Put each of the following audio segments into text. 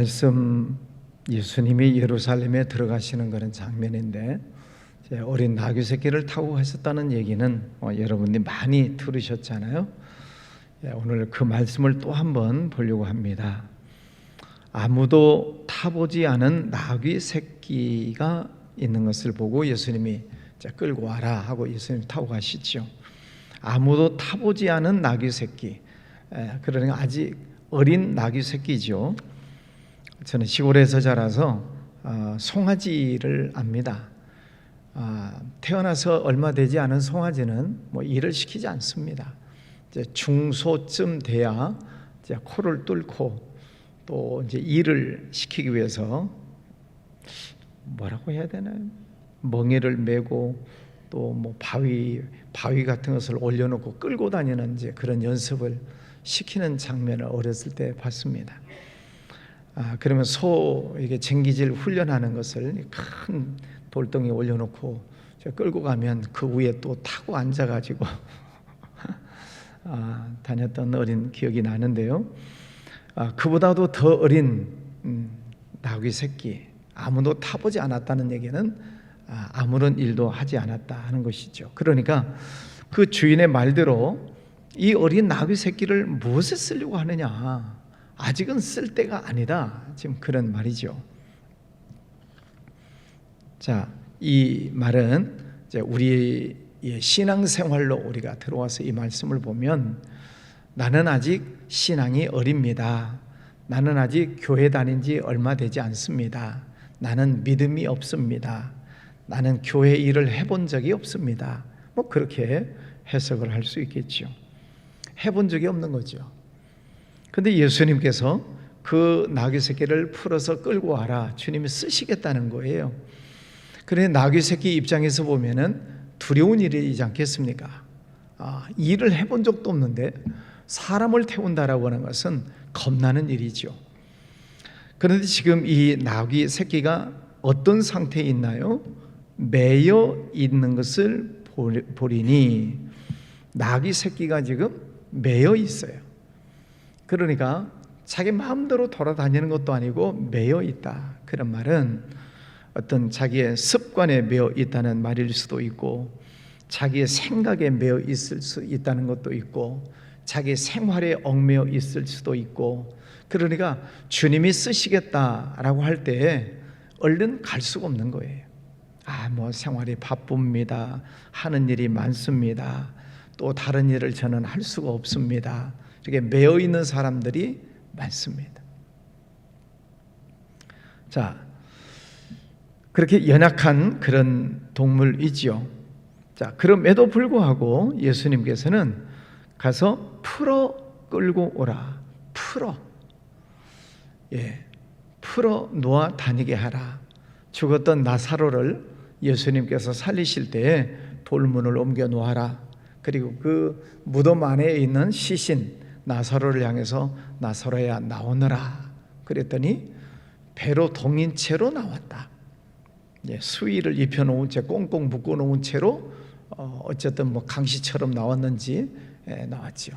말씀 예수님이 예루살렘에 들어가시는 그런 장면인데 어린 나귀 새끼를 타고 가셨다는 얘기는 여러분들이 많이 들으셨잖아요. 오늘 그 말씀을 또 한번 보려고 합니다. 아무도 타보지 않은 나귀 새끼가 있는 것을 보고 예수님이 끌고 와라 하고 예수님이 타고 가시죠. 아무도 타보지 않은 나귀 새끼, 그러니까 아직 어린 나귀 새끼죠. 저는 시골에서 자라서 송아지를 압니다. 태어나서 얼마 되지 않은 송아지는 일을 시키지 않습니다. 이제 중소쯤 돼야 이제 코를 뚫고 또 이제 일을 시키기 위해서 뭐라고 해야 되나요? 멍에를 메고 또 바위 같은 것을 올려놓고 끌고 다니는 이제 그런 연습을 시키는 장면을 어렸을 때 봤습니다. 그러면 이게 쟁기질 훈련하는 것을 큰 돌덩이에 올려놓고 끌고 가면 그 위에 또 타고 앉아가지고 다녔던 어린 기억이 나는데요. 그보다도 더 어린 나귀 새끼, 아무도 타보지 않았다는 얘기는 아무런 일도 하지 않았다 하는 것이죠. 그러니까 그 주인의 말대로 이 어린 나귀 새끼를 무엇에 쓰려고 하느냐, 아직은 쓸 때가 아니다, 지금 그런 말이죠. 자, 이 말은 이제 우리의 신앙생활로 우리가 들어와서 이 말씀을 보면, 나는 아직 신앙이 어립니다. 나는 아직 교회 다닌 지 얼마 되지 않습니다. 나는 믿음이 없습니다. 나는 교회 일을 해본 적이 없습니다. 그렇게 해석을 할 수 있겠죠. 해본 적이 없는 거죠. 근데 예수님께서 그 나귀 새끼를 풀어서 끌고 와라, 주님이 쓰시겠다는 거예요. 그런데 나귀 새끼 입장에서 보면은 두려운 일이지 않겠습니까? 일을 해본 적도 없는데 사람을 태운다라고 하는 것은 겁나는 일이죠. 그런데 지금 이 나귀 새끼가 어떤 상태에 있나요? 매여 있는 것을 보리니, 나귀 새끼가 지금 매여 있어요. 그러니까 자기 마음대로 돌아다니는 것도 아니고 매여 있다. 그런 말은 어떤 자기의 습관에 매여 있다는 말일 수도 있고, 자기의 생각에 매여 있을 수 있다는 것도 있고, 자기 생활에 얽매여 있을 수도 있고, 그러니까 주님이 쓰시겠다라고 할 때 얼른 갈 수가 없는 거예요. 생활이 바쁩니다. 하는 일이 많습니다. 또 다른 일을 저는 할 수가 없습니다. 이렇게 매여 있는 사람들이 많습니다. 자, 그렇게 연약한 그런 동물이지요. 자, 그럼에도 불구하고 예수님께서는 가서 풀어 끌고 오라. 풀어 놓아 다니게 하라. 죽었던 나사로를 예수님께서 살리실 때에 돌문을 옮겨 놓아라. 그리고 그 무덤 안에 있는 시신 나사로를 향해서 나사로야 나오너라 그랬더니 배로 동인 채로 나왔다. 수의를 입혀놓은 채, 꽁꽁 묶어놓은 채로 어쨌든 강시처럼 나왔는지 나왔죠.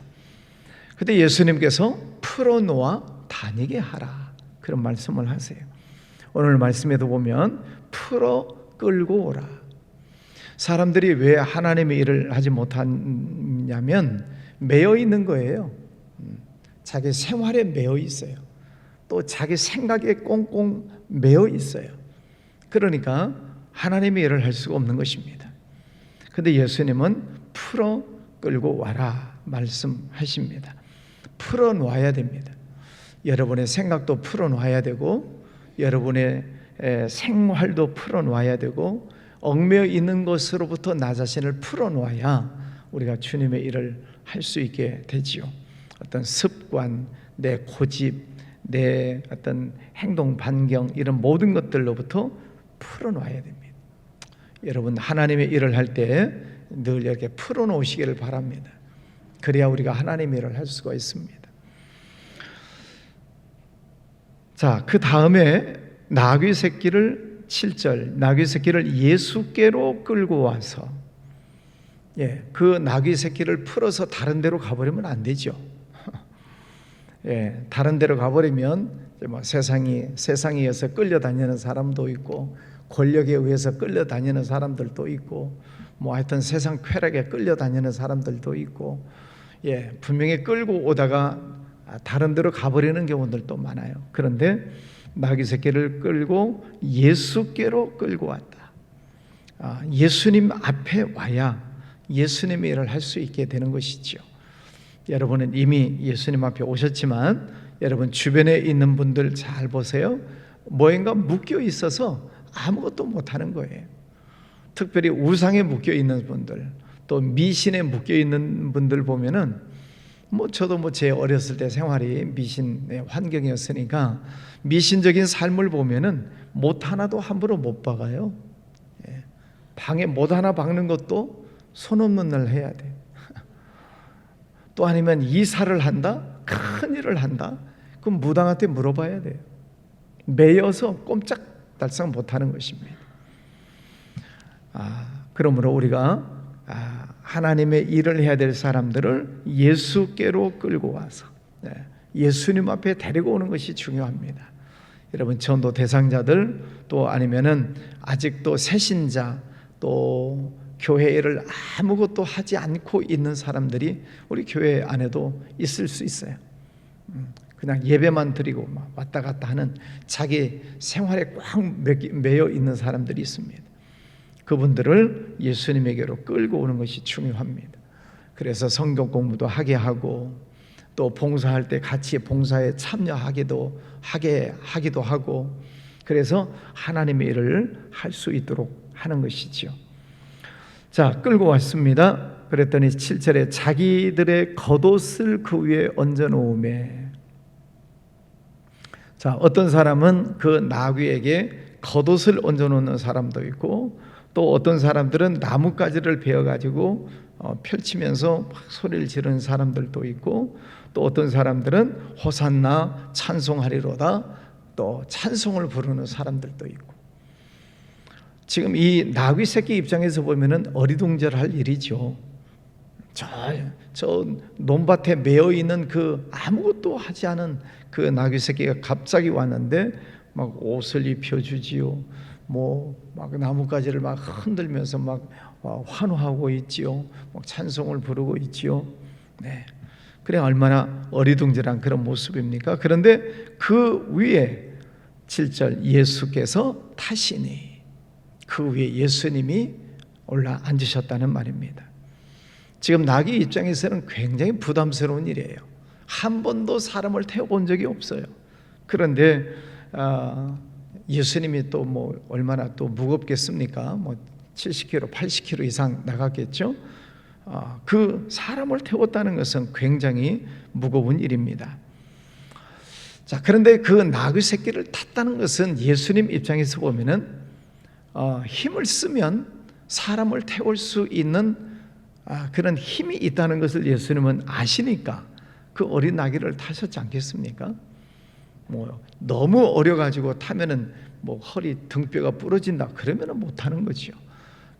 그런데 예수님께서 풀어놓아 다니게 하라, 그런 말씀을 하세요. 오늘 말씀에도 보면 풀어 끌고 오라. 사람들이 왜 하나님의 일을 하지 못하냐면 매여 있는 거예요. 자기 생활에 매여 있어요. 또 자기 생각에 꽁꽁 매여 있어요. 그러니까 하나님의 일을 할 수가 없는 것입니다. 그런데 예수님은 풀어 끌고 와라 말씀하십니다. 풀어 놔야 됩니다. 여러분의 생각도 풀어 놔야 되고, 여러분의 생활도 풀어 놔야 되고, 얽매여 있는 것으로부터 나 자신을 풀어 놔야 우리가 주님의 일을 할 수 있게 되지요. 어떤 습관, 내 고집, 내 어떤 행동 반경, 이런 모든 것들로부터 풀어놔야 됩니다. 여러분, 하나님의 일을 할 때 늘 이렇게 풀어놓으시기를 바랍니다. 그래야 우리가 하나님의 일을 할 수가 있습니다. 자, 그 다음에 나귀 새끼를 7절, 나귀 새끼를 예수께로 끌고 와서, 그 나귀 새끼를 풀어서 다른 데로 가버리면 안 되죠. 다른 데로 가버리면 뭐 세상에 의해서 끌려다니는 사람도 있고, 권력에 의해서 끌려다니는 사람들도 있고, 뭐 하여튼 세상 쾌락에 끌려다니는 사람들도 있고, 분명히 끌고 오다가 다른 데로 가버리는 경우들도 많아요. 그런데 나귀 새끼를 끌고 예수께로 끌고 왔다. 예수님 앞에 와야 예수님의 일을 할 수 있게 되는 것이죠. 여러분은 이미 예수님 앞에 오셨지만 여러분 주변에 있는 분들 잘 보세요. 뭐인가 묶여 있어서 아무것도 못하는 거예요. 특별히 우상에 묶여 있는 분들, 또 미신에 묶여 있는 분들 보면은 저도 제 어렸을 때 생활이 미신의 환경이었으니까 미신적인 삶을 보면은 못 하나도 함부로 못 박아요. 방에 못 하나 박는 것도 손 없는 날 해야 돼. 또 아니면 이사를 한다? 큰 일을 한다? 그럼 무당한테 물어봐야 돼요. 매여서 꼼짝달싹 못하는 것입니다. 그러므로 우리가 하나님의 일을 해야 될 사람들을 예수께로 끌고 와서 예수님 앞에 데리고 오는 것이 중요합니다. 여러분 전도 대상자들, 또 아니면은 아직도 새신자, 또 교회 일을 아무것도 하지 않고 있는 사람들이 우리 교회 안에도 있을 수 있어요. 그냥 예배만 드리고 막 왔다 갔다 하는 자기 생활에 꽉 매여 있는 사람들이 있습니다. 그분들을 예수님에게로 끌고 오는 것이 중요합니다. 그래서 성경 공부도 하게 하고, 또 봉사할 때 같이 봉사에 참여하기도 하고, 그래서 하나님의 일을 할 수 있도록 하는 것이지요. 자, 끌고 왔습니다. 그랬더니 7절에 자기들의 겉옷을 그 위에 얹어 놓으매. 자, 어떤 사람은 그 나귀에게 겉옷을 얹어 놓는 사람도 있고, 또 어떤 사람들은 나뭇가지를 베어 가지고 펼치면서 막 소리를 지르는 사람들도 있고, 또 어떤 사람들은 호산나 찬송하리로다 또 찬송을 부르는 사람들도 있고. 지금 이 나귀 새끼 입장에서 보면은 어리둥절할 일이죠. 저 논밭에 매어 있는 그 아무것도 하지 않은 그 나귀 새끼가 갑자기 왔는데 막 옷을 입혀주지요. 막 나뭇가지를 막 흔들면서 막 환호하고 있지요. 막 찬송을 부르고 있지요. 그래 얼마나 어리둥절한 그런 모습입니까? 그런데 그 위에 7절 예수께서 타시니, 그 위에 예수님이 올라 앉으셨다는 말입니다. 지금 나귀 입장에서는 굉장히 부담스러운 일이에요. 한 번도 사람을 태워본 적이 없어요. 그런데 예수님이 또 얼마나 또 무겁겠습니까? 70kg, 80kg 이상 나갔겠죠. 그 사람을 태웠다는 것은 굉장히 무거운 일입니다. 자, 그런데 그 나귀 새끼를 탔다는 것은 예수님 입장에서 보면은 힘을 쓰면 사람을 태울 수 있는 그런 힘이 있다는 것을 예수님은 아시니까 그 어린 나귀를 타셨지 않겠습니까? 너무 어려가지고 타면은 허리 등뼈가 부러진다 그러면은 못 타는 거죠.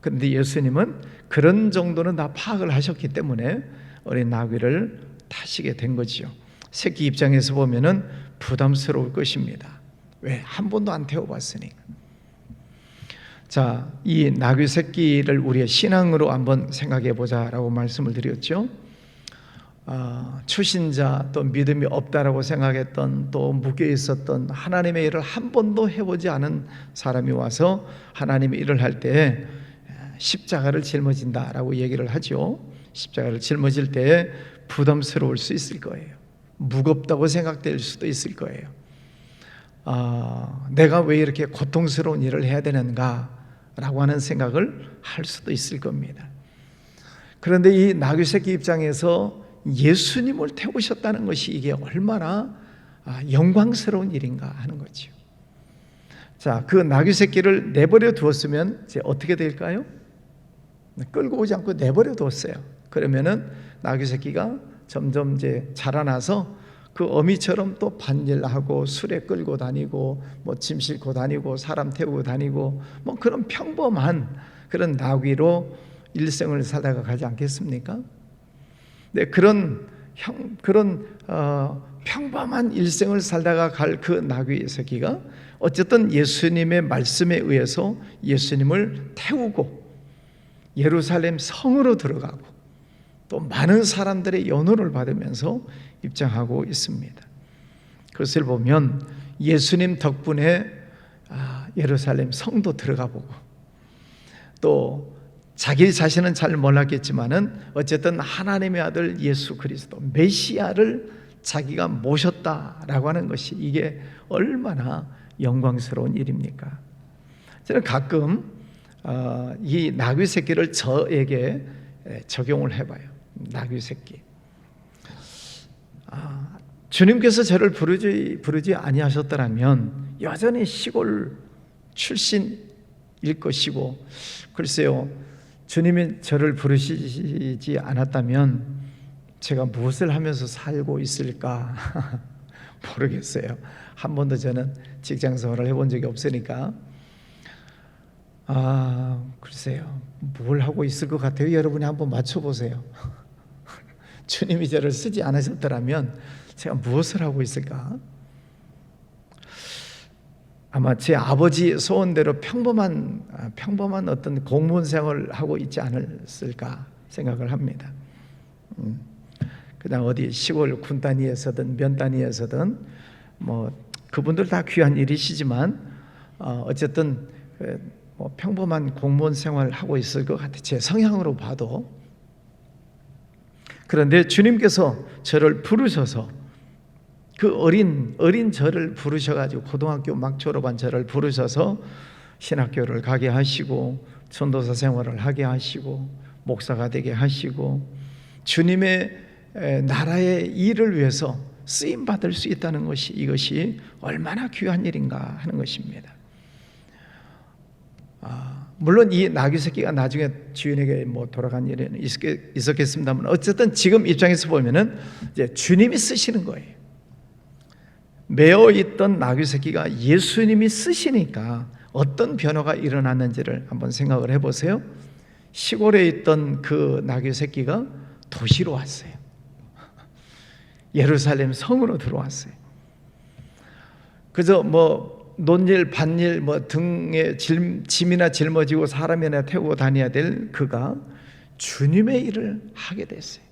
그런데 예수님은 그런 정도는 다 파악을 하셨기 때문에 어린 나귀를 타시게 된 거지요. 새끼 입장에서 보면은 부담스러울 것입니다. 왜? 한 번도 안 태워봤으니까. 자, 이 나귀 새끼를 우리의 신앙으로 한번 생각해 보자라고 말씀을 드렸죠. 초신자, 또 믿음이 없다라고 생각했던, 또 묶여 있었던, 하나님의 일을 한 번도 해보지 않은 사람이 와서 하나님의 일을 할 때 십자가를 짊어진다라고 얘기를 하죠. 십자가를 짊어질 때 부담스러울 수 있을 거예요. 무겁다고 생각될 수도 있을 거예요. 내가 왜 이렇게 고통스러운 일을 해야 되는가라고 하는 생각을 할 수도 있을 겁니다. 그런데 이 나귀 새끼 입장에서 예수님을 태우셨다는 것이 이게 얼마나 영광스러운 일인가 하는 거죠. 자, 그 나귀 새끼를 내버려 두었으면 이제 어떻게 될까요? 끌고 오지 않고 내버려 두었어요. 그러면은 나귀 새끼가 점점 이제 자라나서 그 어미처럼 또 반일하고 수레 끌고 다니고 짐 싣고 다니고 사람 태우고 다니고 그런 평범한 그런 나귀로 일생을 살다가 가지 않겠습니까? 네, 그런 그런 평범한 일생을 살다가 갈 그 나귀 새끼가 어쨌든 예수님의 말씀에 의해서 예수님을 태우고 예루살렘 성으로 들어가고 또 많은 사람들의 연호를 받으면서 입장하고 있습니다. 그것을 보면 예수님 덕분에 예루살렘 성도 들어가 보고 또 자기 자신은 잘 몰랐겠지만은 어쨌든 하나님의 아들 예수 그리스도 메시아를 자기가 모셨다라고 하는 것이 이게 얼마나 영광스러운 일입니까? 저는 가끔 이 나귀 새끼를 저에게 적용을 해봐요. 나귀 새끼. 주님께서 저를 부르지 아니하셨더라면 여전히 시골 출신일 것이고, 글쎄요, 주님이 저를 부르시지 않았다면 제가 무엇을 하면서 살고 있을까 모르겠어요. 한 번도 저는 직장 생활을 해본 적이 없으니까 글쎄요, 뭘 하고 있을 것 같아요? 여러분이 한번 맞춰보세요. 주님이 저를 쓰지 않으셨더라면 제가 무엇을 하고 있을까? 아마 제 아버지 소원대로 평범한 어떤 공무원 생활을 하고 있지 않았을까 생각을 합니다. 그냥 어디 시골 군 단위에서든 면 단위에서든 뭐 그분들 다 귀한 일이시지만 어쨌든 뭐 평범한 공무원 생활을 하고 있을 것 같아요. 제 성향으로 봐도. 그런데 주님께서 저를 부르셔서 그 어린 저를 부르셔가지고 고등학교 막 졸업한 저를 부르셔서 신학교를 가게 하시고 전도사 생활을 하게 하시고 목사가 되게 하시고 주님의 나라의 일을 위해서 쓰임 받을 수 있다는 것이 이것이 얼마나 귀한 일인가 하는 것입니다. 물론 이 나귀 새끼가 나중에 주인에게 뭐 돌아간 일은 있었겠습니다만 어쨌든 지금 입장에서 보면은 이제 주님이 쓰시는 거예요. 매어 있던 나귀 새끼가 예수님이 쓰시니까 어떤 변화가 일어났는지를 한번 생각을 해보세요. 시골에 있던 그 나귀 새끼가 도시로 왔어요. 예루살렘 성으로 들어왔어요. 그래서 뭐 논일 밭일 뭐 등에 짐이나 짊어지고 사람이나 태우고 다녀야 될 그가 주님의 일을 하게 됐어요.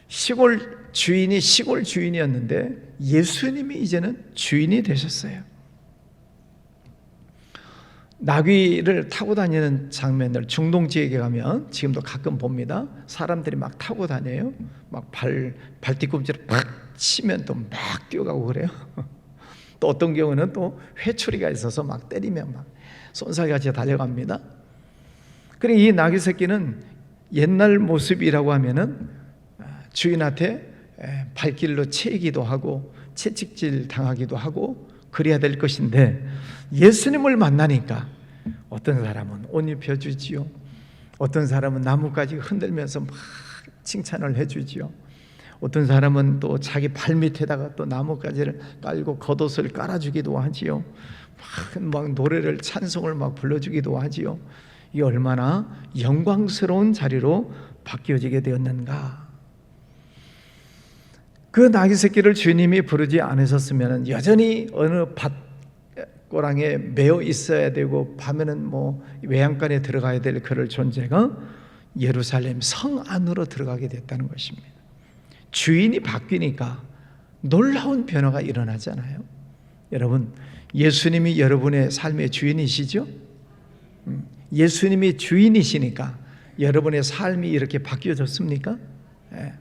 시골 주인이었는데 예수님이 이제는 주인이 되셨어요. 나귀를 타고 다니는 장면들 중동 지역에 가면 지금도 가끔 봅니다. 사람들이 막 타고 다녀요. 막 발뒤꿈치를 팍 치면 또 막 뛰어가고 그래요. 또 어떤 경우는 또 회초리가 있어서 막 때리면 막 쏜살같이 달려갑니다. 그리고 이 나귀 새끼는 옛날 모습이라고 하면은 주인한테 발길로 채이기도 하고 채찍질 당하기도 하고 그래야 될 것인데 예수님을 만나니까 어떤 사람은 옷 입혀주지요. 어떤 사람은 나뭇가지 흔들면서 막 칭찬을 해주지요. 어떤 사람은 또 자기 발밑에다가 또 나뭇가지를 깔고 겉옷을 깔아주기도 하지요. 막 노래를 찬송을 막 불러주기도 하지요. 이 얼마나 영광스러운 자리로 바뀌어지게 되었는가. 그 나귀 새끼를 주님이 부르지 않으셨으면 여전히 어느 밭고랑에 매어 있어야 되고 밤에는 뭐 외양간에 들어가야 될 그럴 존재가 예루살렘 성 안으로 들어가게 됐다는 것입니다. 주인이 바뀌니까 놀라운 변화가 일어나잖아요. 여러분, 예수님이 여러분의 삶의 주인이시죠? 예수님이 주인이시니까 여러분의 삶이 이렇게 바뀌어졌습니까? 네.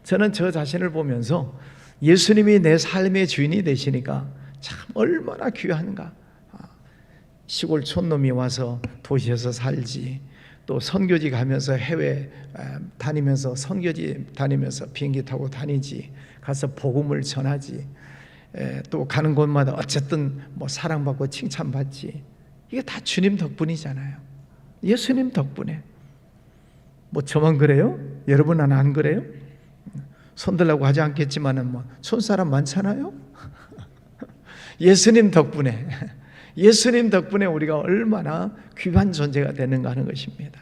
저는 저 자신을 보면서 예수님이 내 삶의 주인이 되시니까 참 얼마나 귀한가. 시골 촌놈이 와서 도시에서 살지, 또 선교지 가면서 해외 다니면서 선교지 다니면서 비행기 타고 다니지, 가서 복음을 전하지, 또 가는 곳마다 어쨌든 뭐 사랑받고 칭찬받지. 이게 다 주님 덕분이잖아요. 예수님 덕분에. 뭐 저만 그래요? 여러분은 안 그래요? 손들라고 하지 않겠지만은 뭐 손사람 많잖아요. 예수님 덕분에 우리가 얼마나 귀한 존재가 되는가 하는 것입니다.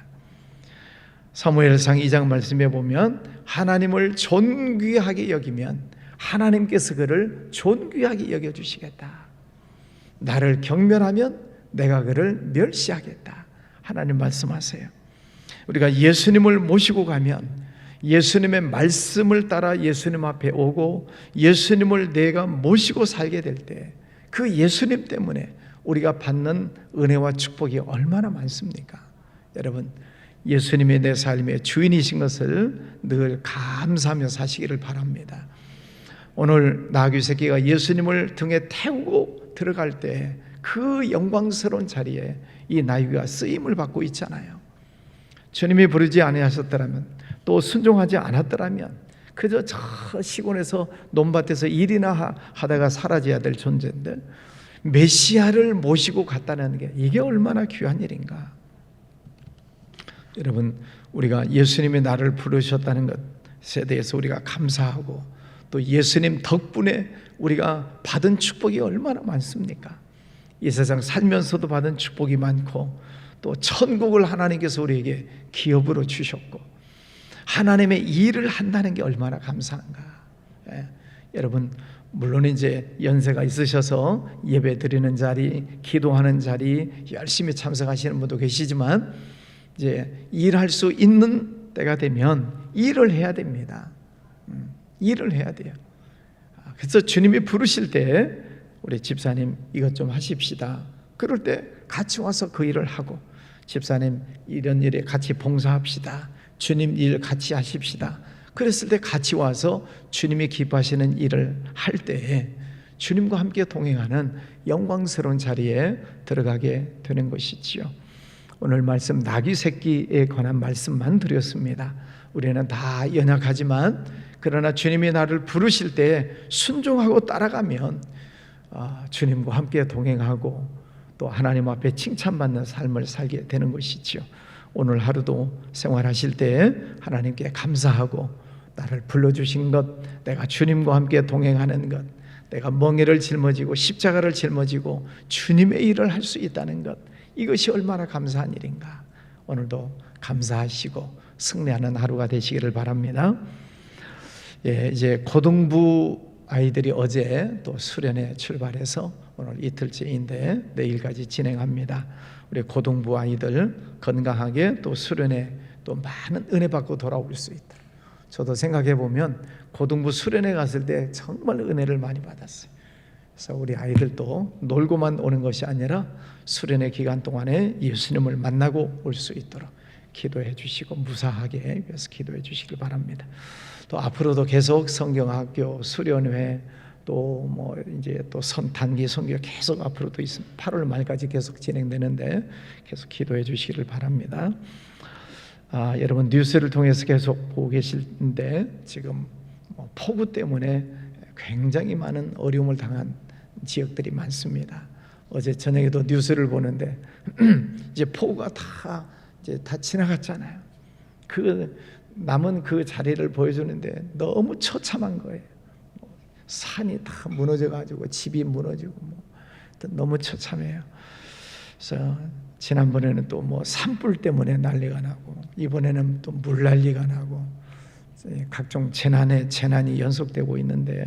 사무엘상 2장 말씀에 보면 하나님을 존귀하게 여기면 하나님께서 그를 존귀하게 여겨주시겠다. 나를 경멸하면 내가 그를 멸시하겠다. 하나님 말씀하세요. 우리가 예수님을 모시고 가면 예수님의 말씀을 따라 예수님 앞에 오고 예수님을 내가 모시고 살게 될 때 그 예수님 때문에 우리가 받는 은혜와 축복이 얼마나 많습니까? 여러분, 예수님이 내 삶의 주인이신 것을 늘 감사하며 사시기를 바랍니다. 오늘 나귀 새끼가 예수님을 등에 태우고 들어갈 때 그 영광스러운 자리에 이 나귀가 쓰임을 받고 있잖아요. 주님이 부르지 아니하셨더라면, 또 순종하지 않았더라면 그저 저 시골에서 논밭에서 일이나 하다가 사라져야 될 존재인데 메시아를 모시고 갔다는 게 이게 얼마나 귀한 일인가. 여러분, 우리가 예수님이 나를 부르셨다는 것에 대해서 우리가 감사하고 또 예수님 덕분에 우리가 받은 축복이 얼마나 많습니까? 이 세상 살면서도 받은 축복이 많고 또 천국을 하나님께서 우리에게 기업으로 주셨고 하나님의 일을 한다는 게 얼마나 감사한가. 여러분, 물론 이제 연세가 있으셔서 예배 드리는 자리, 기도하는 자리 열심히 참석하시는 분도 계시지만 이제 일할 수 있는 때가 되면 일을 해야 됩니다. 일을 해야 돼요. 그래서 주님이 부르실 때 우리 집사님 이것 좀 하십시다. 그럴 때 같이 와서 그 일을 하고, 집사님 이런 일에 같이 봉사합시다. 주님 일 같이 하십시다. 그랬을 때 같이 와서 주님이 기뻐하시는 일을 할 때에 주님과 함께 동행하는 영광스러운 자리에 들어가게 되는 것이지요. 오늘 말씀 나귀 새끼에 관한 말씀만 드렸습니다. 우리는 다 연약하지만 그러나 주님이 나를 부르실 때 순종하고 따라가면 주님과 함께 동행하고 또 하나님 앞에 칭찬받는 삶을 살게 되는 것이지요. 오늘 하루도 생활하실 때 하나님께 감사하고 나를 불러주신 것, 내가 주님과 함께 동행하는 것, 내가 멍에를 짊어지고 십자가를 짊어지고 주님의 일을 할 수 있다는 것, 이것이 얼마나 감사한 일인가. 오늘도 감사하시고 승리하는 하루가 되시기를 바랍니다. 이제 고등부 아이들이 어제 또 수련회 출발해서 오늘 이틀째인데 내일까지 진행합니다. 우리 고등부 아이들 건강하게 또 수련회 또 많은 은혜 받고 돌아올 수 있도록. 저도 생각해 보면 고등부 수련회 갔을 때 정말 은혜를 많이 받았어요. 그래서 우리 아이들도 놀고만 오는 것이 아니라 수련회 기간 동안에 예수님을 만나고 올 수 있도록 기도해 주시고 무사하게 위해서 기도해 주시길 바랍니다. 또 앞으로도 계속 성경학교 수련회 또 뭐 이제 또 단기 선교 계속 앞으로도 8월 말까지 계속 진행되는데 계속 기도해 주시기를 바랍니다. 여러분 뉴스를 통해서 계속 보고 계실텐데 지금 폭우 때문에 굉장히 많은 어려움을 당한 지역들이 많습니다. 어제 저녁에도 뉴스를 보는데 이제 폭우가 다 지나갔잖아요. 그 남은 그 자리를 보여주는데 너무 처참한 거예요. 산이 다 무너져가지고 집이 무너지고 너무 처참해요. 그래서 지난번에는 또 산불 때문에 난리가 나고 이번에는 또 물 난리가 나고 각종 재난이 연속되고 있는데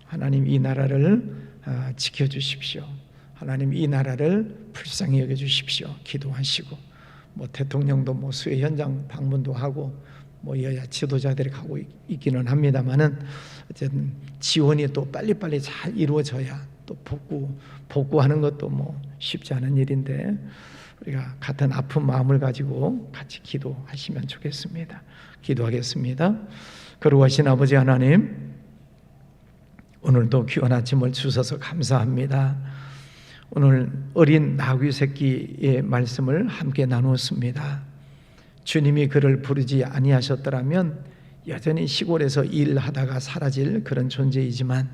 하나님 이 나라를 지켜주십시오. 하나님 이 나라를 불쌍히 여겨주십시오. 기도하시고 대통령도 수해 현장 방문도 하고 여야 지도자들이 가고 있기는 합니다만은 어쨌든 지원이 또 빨리빨리 잘 이루어져야 또 복구하는 것도 쉽지 않은 일인데 우리가 같은 아픈 마음을 가지고 같이 기도하시면 좋겠습니다. 기도하겠습니다. 거룩하신 아버지 하나님, 오늘도 귀한 아침을 주셔서 감사합니다. 오늘 어린 나귀 새끼의 말씀을 함께 나누었습니다. 주님이 그를 부르지 아니하셨더라면 여전히 시골에서 일하다가 사라질 그런 존재이지만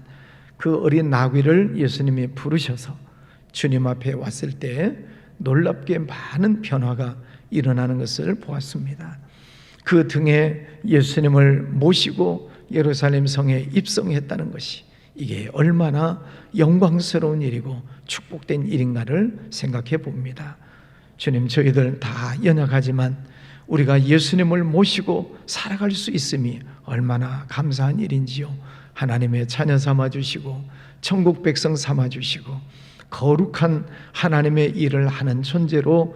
그 어린 나귀를 예수님이 부르셔서 주님 앞에 왔을 때 놀랍게 많은 변화가 일어나는 것을 보았습니다. 그 등에 예수님을 모시고 예루살렘 성에 입성했다는 것이 이게 얼마나 영광스러운 일이고 축복된 일인가를 생각해 봅니다. 주님, 저희들 다 연약하지만 우리가 예수님을 모시고 살아갈 수 있음이 얼마나 감사한 일인지요. 하나님의 자녀 삼아주시고 천국 백성 삼아주시고 거룩한 하나님의 일을 하는 존재로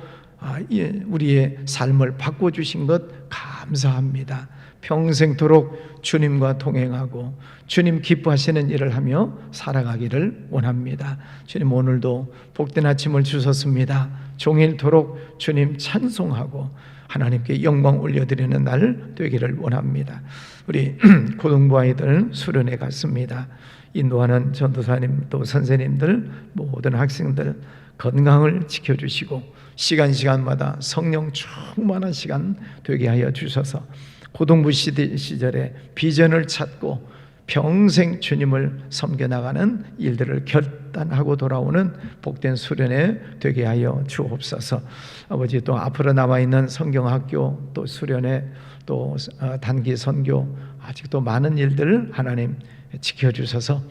우리의 삶을 바꿔주신 것 감사합니다. 평생토록 주님과 동행하고 주님 기뻐하시는 일을 하며 살아가기를 원합니다. 주님, 오늘도 복된 아침을 주셨습니다. 종일토록 주님 찬송하고 하나님께 영광 올려드리는 날 되기를 원합니다. 우리 고등부 아이들 수련회 갔습니다. 인도하는 전도사님 또 선생님들 모든 학생들 건강을 지켜주시고 시간마다 성령 충만한 시간 되게 하여 주셔서 고등부 시절에 비전을 찾고 평생 주님을 섬겨나가는 일들을 결단하고 돌아오는 복된 수련회 되게 하여 주옵소서. 아버지, 또 앞으로 남아있는 성경학교 또 수련회 또 단기 선교 아직도 많은 일들을 하나님 지켜주셔서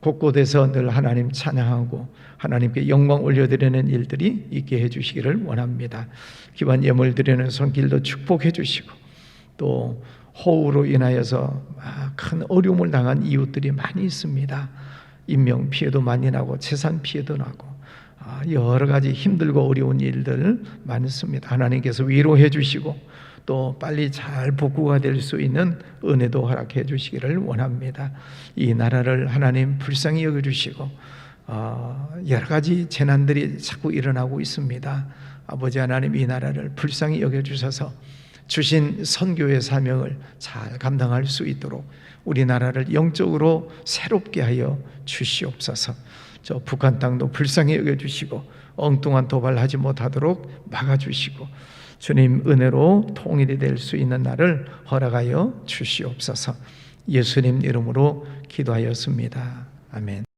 곳곳에서 늘 하나님 찬양하고 하나님께 영광 올려드리는 일들이 있게 해주시기를 원합니다. 기반 예물 드리는 손길도 축복해 주시고 또 호우로 인하여서 큰 어려움을 당한 이웃들이 많이 있습니다. 인명 피해도 많이 나고 재산 피해도 나고 여러 가지 힘들고 어려운 일들 많습니다. 하나님께서 위로해 주시고 또 빨리 잘 복구가 될 수 있는 은혜도 허락해 주시기를 원합니다. 이 나라를 하나님 불쌍히 여겨주시고 여러 가지 재난들이 자꾸 일어나고 있습니다. 아버지 하나님, 이 나라를 불쌍히 여겨주셔서 주신 선교의 사명을 잘 감당할 수 있도록 우리나라를 영적으로 새롭게 하여 주시옵소서. 저 북한 땅도 불쌍히 여겨주시고 엉뚱한 도발하지 못하도록 막아주시고 주님 은혜로 통일이 될 수 있는 날을 허락하여 주시옵소서. 예수님 이름으로 기도하였습니다. 아멘.